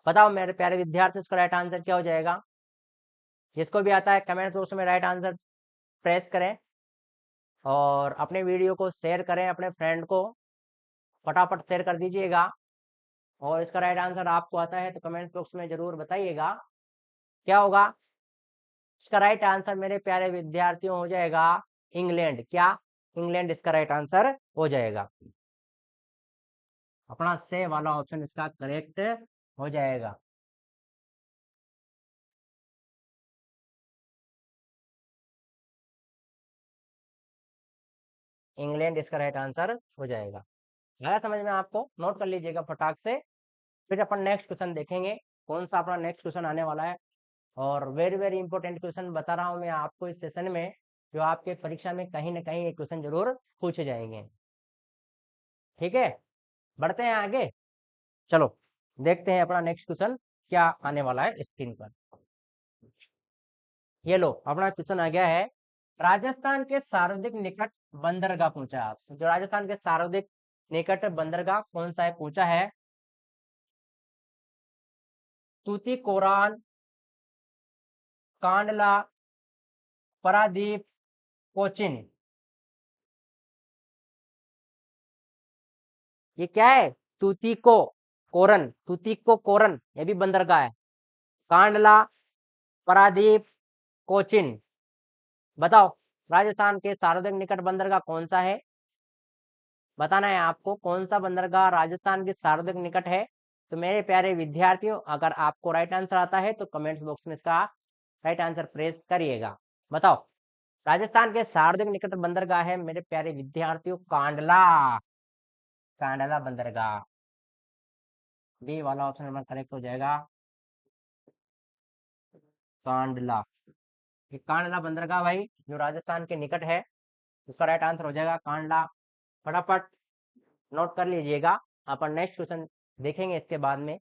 Speaker 1: बताओ मेरे प्यारे विद्यार्थी, उसका राइट आंसर क्या हो जाएगा? जिसको भी आता है कमेंट बॉक्स में राइट आंसर प्रेस करें और अपने वीडियो को शेयर करें अपने फ्रेंड को, फटाफट शेयर कर दीजिएगा। और इसका राइट आंसर आपको आता है तो कमेंट बॉक्स में जरूर बताइएगा क्या होगा। इसका राइट आंसर मेरे प्यारे विद्यार्थियों हो जाएगा इंग्लैंड। क्या? इंग्लैंड इसका राइट आंसर हो जाएगा। अपना से वाला ऑप्शन इसका करेक्ट हो जाएगा। इंग्लैंड इसका राइट आंसर हो जाएगा। आया समझ में आपको? नोट कर लीजिएगा फटाक से। फिर अपन नेक्स्ट क्वेश्चन देखेंगे, कौन सा अपना नेक्स्ट क्वेश्चन आने वाला है। और वेरी वेरी इंपॉर्टेंट क्वेश्चन बता रहा हूँ मैं आपको इस सेशन में, जो आपके परीक्षा में कहीं ना कहीं एक क्वेश्चन जरूर पूछे जाएंगे। ठीक है, बढ़ते हैं आगे। चलो देखते हैं अपना नेक्स्ट क्वेश्चन क्या आने वाला है स्क्रीन पर। ये लो, अपना क्वेश्चन आ गया है, राजस्थान के सर्वाधिक निकट बंदरगाह पूछा है आपसे। जो राजस्थान के सर्वाधिक निकट बंदरगाह कौन सा है पूछा है? तूतीकोरान, कांडला, पारादीप, कोचिन। ये क्या है? तूतीकोरन ये भी बंदरगाह है। कांडला, पारादीप, कोचिन। बताओ राजस्थान के सर्वाधिक निकट बंदरगाह कौन सा है? बताना है आपको कौन सा बंदरगाह राजस्थान के सर्वाधिक निकट है। तो मेरे प्यारे विद्यार्थियों, अगर आपको राइट आंसर आता है तो कमेंट्स बॉक्स में इसका राइट आंसर प्रेस करिएगा। बताओ, राजस्थान के सर्वाधिक निकट बंदरगाह है मेरे प्यारे विद्यार्थियों कांडला। कांडला बंदरगाह, बी वाला ऑप्शन नंबर करेक्ट हो जाएगा, कांडला। ये कांडला बंदरगाह भाई जो राजस्थान के निकट है, उसका राइट आंसर हो जाएगा कांडला। फटाफट नोट कर लीजिएगा। अपन नेक्स्ट क्वेश्चन देखेंगे इसके बाद में।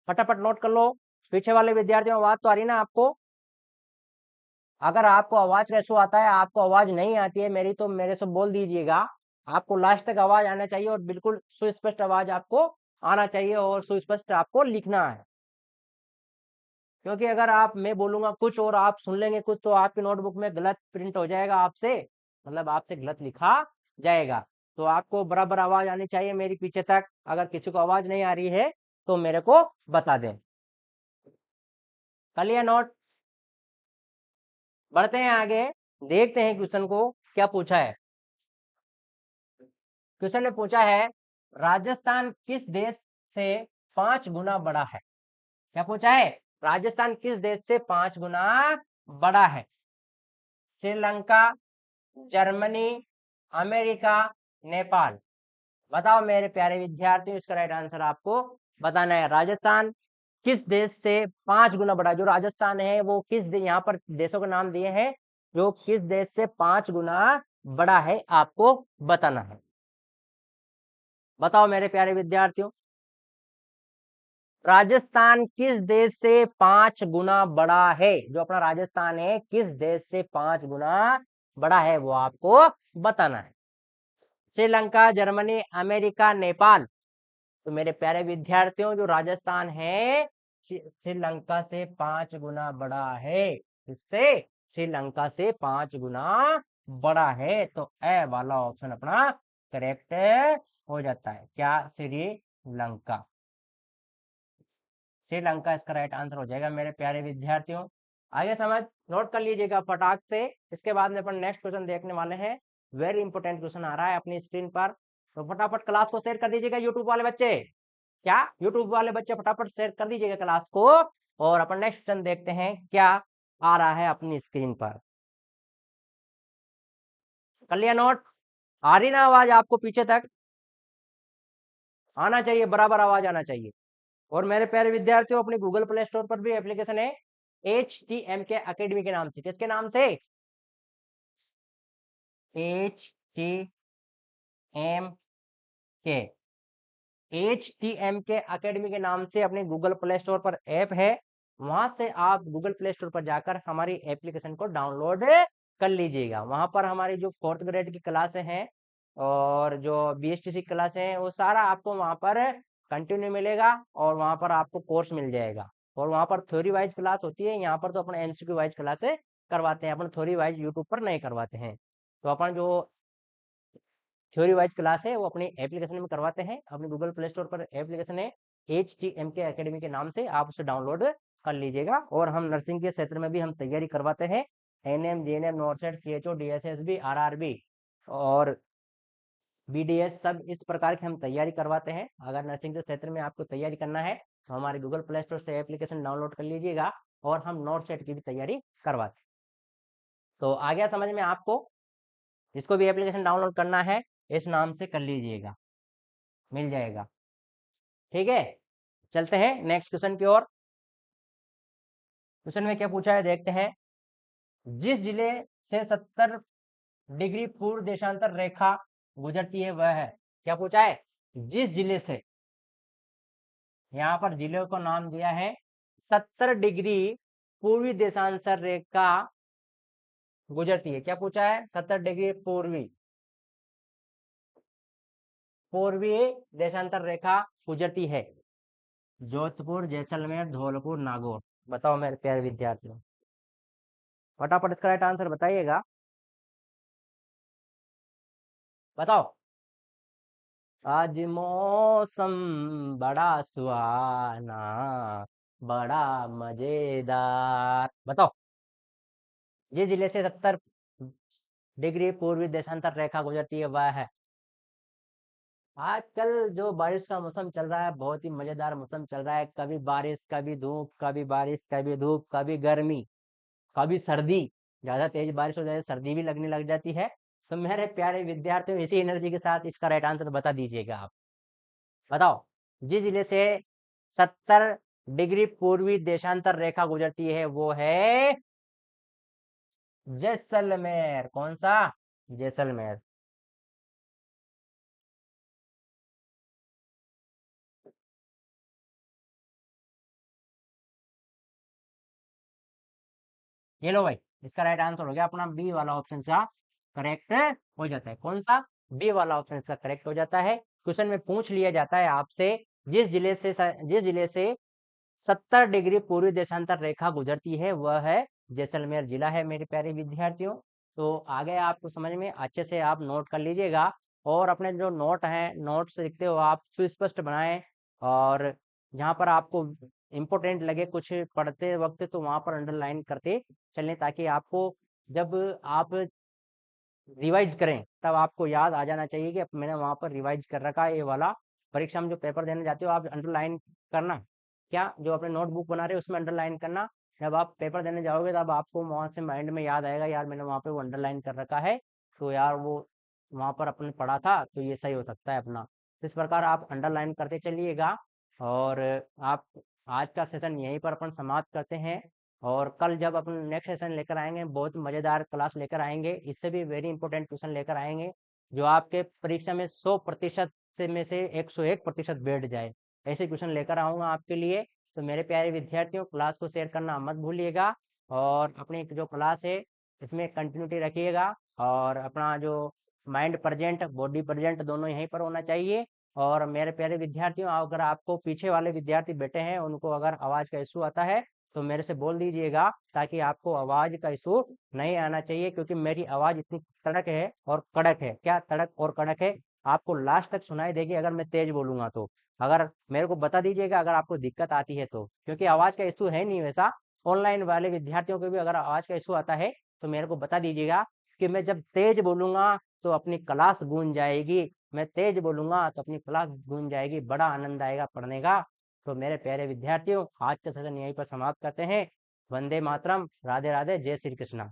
Speaker 1: फटाफट नोट कर लो। पीछे वाले विद्यार्थियों, आवाज तो आ रही ना आपको? अगर आपको आवाज का इशू आता है, आपको आवाज नहीं आती है मेरी, तो मेरे से बोल दीजिएगा। आपको लास्ट तक आवाज आना चाहिए और बिल्कुल सुस्पष्ट आवाज आपको आना चाहिए और सुस्पष्ट आपको लिखना है। क्योंकि अगर आप मैं बोलूंगा कुछ और आप सुन लेंगे कुछ, तो आपकी नोटबुक में गलत प्रिंट हो जाएगा आपसे, मतलब आपसे गलत लिखा जाएगा। तो आपको बराबर आवाज आनी चाहिए मेरी पीछे तक। अगर किसी को आवाज नहीं आ रही है तो मेरे को बता दें। कर लिया नोट? बढ़ते हैं आगे, देखते हैं क्वेश्चन को क्या पूछा है। क्वेश्चन ने पूछा है, राजस्थान किस देश से 5 गुना बड़ा है? क्या पूछा है? राजस्थान किस देश से 5 गुना बड़ा है? Sri Lanka, Germany, America, Nepal. बताओ मेरे प्यारे विद्यार्थियों, इसका राइट आंसर आपको बताना है। राजस्थान किस देश से 5 गुना बड़ा? जो राजस्थान है वो किस यहाँ पर देशों के नाम दिए हैं, जो किस देश से 5 गुना बड़ा है, आपको बताना है। बताओ मेरे प्यारे विद्यार्थियों, राजस्थान किस देश से 5 गुना बड़ा है? जो अपना राजस्थान है किस देश से 5 गुना बड़ा है, वो आपको बताना है। Sri Lanka, Germany, America, Nepal. तो मेरे प्यारे विद्यार्थियों, जो राजस्थान है श्रीलंका से 5 गुना बड़ा है। इससे श्रीलंका से 5 गुना बड़ा है। तो ए वाला ऑप्शन अपना करेक्ट हो जाता है। क्या? श्रीलंका। श्रीलंका इसका राइट आंसर हो जाएगा मेरे प्यारे विद्यार्थियों। आगे समझ नोट कर लीजिएगा फटाक से। इसके बाद में अपन नेक्स्ट क्वेश्चन देखने वाले हैं। वेरी इंपॉर्टेंट क्वेश्चन आ रहा है अपनी स्क्रीन पर। तो फटाफट क्लास को शेयर कर दीजिएगा यूट्यूब वाले बच्चे। क्या यूट्यूब वाले बच्चे फटाफट शेयर कर दीजिएगा क्लास को। और अपन नेक्स्ट क्वेश्चन देखते हैं क्या आ रहा है अपनी स्क्रीन पर। कर लिया नोट? आ रही ना आवाज आपको पीछे तक? आना चाहिए, बराबर आवाज आना चाहिए। और मेरे प्यारे विद्यार्थियों, अपने गूगल प्ले स्टोर पर भी एप्लीकेशन है HTM के अकेडमी के नाम से। किसके नाम से? HTM के HTM के अकेडमी के नाम से अपने गूगल प्ले स्टोर पर ऐप है। वहां से आप गूगल प्ले स्टोर पर जाकर हमारी एप्लीकेशन को डाउनलोड कर लीजिएगा। वहां पर हमारी जो 4th ग्रेड की क्लासें हैं और जो BSTC क्लासें हैं, वो सारा आपको वहां पर कंटिन्यू मिलेगा और वहां पर आपको कोर्स मिल जाएगा। और वहां पर थ्योरी वाइज क्लास होती है। यहाँ पर तो अपने MCQ वाइज क्लासें करवाते हैं, अपन थ्योरी वाइज यूट्यूब पर नहीं करवाते हैं। तो अपन जो थ्योरी वाइज क्लास है वो अपनी एप्लीकेशन में करवाते हैं। अपने गूगल प्ले स्टोर पर एप्लीकेशन है HTM के अकेडमी के नाम से, आप उसे डाउनलोड कर लीजिएगा। और हम नर्सिंग के क्षेत्र में भी हम तैयारी करवाते हैं। NM, JNM, नॉर्सेट, CHO, DSSB, RRB और BDS, सब इस प्रकार की हम तैयारी करवाते हैं। अगर नर्सिंग के क्षेत्र में आपको तैयारी करना है तो हमारे गूगल प्ले स्टोर से एप्लीकेशन डाउनलोड कर लीजिएगा। और हम नॉर्सेट की भी तैयारी करवाते हैं। तो आ गया समझ में आपको? जिसको भी एप्लीकेशन डाउनलोड करना है इस नाम से कर लीजिएगा, मिल जाएगा। ठीक है, चलते हैं नेक्स्ट क्वेश्चन की ओर। क्वेश्चन में क्या पूछा है देखते हैं। जिस जिले से 70 डिग्री पूर्व देशांतर रेखा गुजरती है वह है? क्या पूछा है? जिस जिले से, यहाँ पर जिले को नाम दिया है 70 डिग्री पूर्वी देशांतर रेखा गुजरती है। क्या पूछा है? 70 डिग्री पूर्वी देशांतर रेखा गुजरती है। जोधपुर, जैसलमेर, धौलपुर, नागौर। बताओ मेरे प्यारे विद्यार्थियों, फटाफट इसका राइट आंसर बताइएगा। बताओ। आज मौसम बड़ा सुहाना, बड़ा मजेदार। बताओ। जिस जिले से 70 डिग्री पूर्वी देशांतर रेखा गुजरती है वह है? आजकल जो बारिश का मौसम चल रहा है, बहुत ही मजेदार मौसम चल रहा है। कभी बारिश, कभी धूप, कभी बारिश, कभी धूप, कभी गर्मी, कभी सर्दी। ज्यादा तेज बारिश हो जाए सर्दी भी लगने लग जाती है। तो मेरे प्यारे विद्यार्थियों, इसी एनर्जी के साथ इसका राइट आंसर बता दीजिएगा आप। बताओ। जिस जिले से 70 डिग्री पूर्वी देशांतर रेखा गुजरती है वो है जैसलमेर। कौन सा? जैसलमेर। ये लो भाई, इसका राइट आंसर हो गया अपना बी वाला ऑप्शन का करेक्ट हो जाता है। कौन सा? बी वाला ऑप्शन इसका करेक्ट हो जाता है। क्वेश्चन में पूछ लिया जाता है आपसे, जिस जिले से 70 डिग्री पूर्वी देशांतर रेखा गुजरती है वह है जैसलमेर जिला है मेरे प्यारे विद्यार्थियों। तो आगे आपको समझ में अच्छे से आप नोट कर लीजिएगा, और अपने जो नोट हैं, नोट से लिखते हो आप सुस्पष्ट बनाएं, और जहाँ पर आपको इम्पोर्टेंट लगे कुछ पढ़ते वक्त तो वहाँ पर अंडरलाइन करते चलें, ताकि आपको जब आप रिवाइज करें तब आपको याद आ जाना चाहिए कि अब मैंने वहाँ पर रिवाइज कर रखा है ये वाला। परीक्षा में जो पेपर देने जाते हो आप अंडरलाइन करना, क्या जो अपने नोटबुक बना रहे हो उसमें अंडरलाइन करना। जब आप पेपर देने जाओगे तब आपको वहाँ से माइंड में याद आएगा, यार मैंने वहाँ पे वो अंडरलाइन कर रखा है, तो यार वो वहाँ पर अपने पढ़ा था तो ये सही हो सकता है अपना। तो इस प्रकार आप अंडरलाइन करते चलिएगा। और आप आज का सेशन यहीं पर अपन समाप्त करते हैं, और कल जब अपन नेक्स्ट सेशन लेकर आएंगे बहुत मज़ेदार क्लास लेकर आएंगे, इससे भी वेरी इंपॉर्टेंट क्वेश्चन लेकर आएंगे जो आपके परीक्षा में 100% से में से 101% बैठ जाए, ऐसे क्वेश्चन लेकर आऊँगा आपके लिए। तो मेरे प्यारे विद्यार्थियों, क्लास को शेयर करना मत भूलिएगा, और अपनी जो क्लास है इसमें कंटिन्यूटी रखिएगा, और अपना जो माइंड प्रेजेंट बॉडी प्रेजेंट दोनों यहीं पर होना चाहिए। और मेरे प्यारे विद्यार्थियों, अगर आपको पीछे वाले विद्यार्थी बैठे हैं उनको अगर आवाज़ का इशू आता है तो मेरे से बोल दीजिएगा, ताकि आपको आवाज़ का इशू नहीं आना चाहिए, क्योंकि मेरी आवाज़ इतनी तड़क है और कड़क है, क्या तड़क और कड़क है, आपको लास्ट तक सुनाई देगी अगर मैं तेज बोलूँगा तो। अगर मेरे को बता दीजिएगा अगर आपको दिक्कत आती है तो, क्योंकि आवाज़ का इशू है नहीं वैसा। ऑनलाइन वाले विद्यार्थियों को भी अगर आवाज़ का इशू आता है तो मेरे को बता दीजिएगा, कि मैं जब तेज बोलूँगा तो अपनी क्लास गूंज जाएगी, मैं तेज बोलूँगा तो अपनी क्लास गूंज जाएगी, बड़ा आनंद आएगा पढ़ने का। तो मेरे प्यारे विद्यार्थियों, आज का सेशन यहीं पर समाप्त करते हैं। वंदे मातरम, राधे राधे, जय श्री कृष्णा।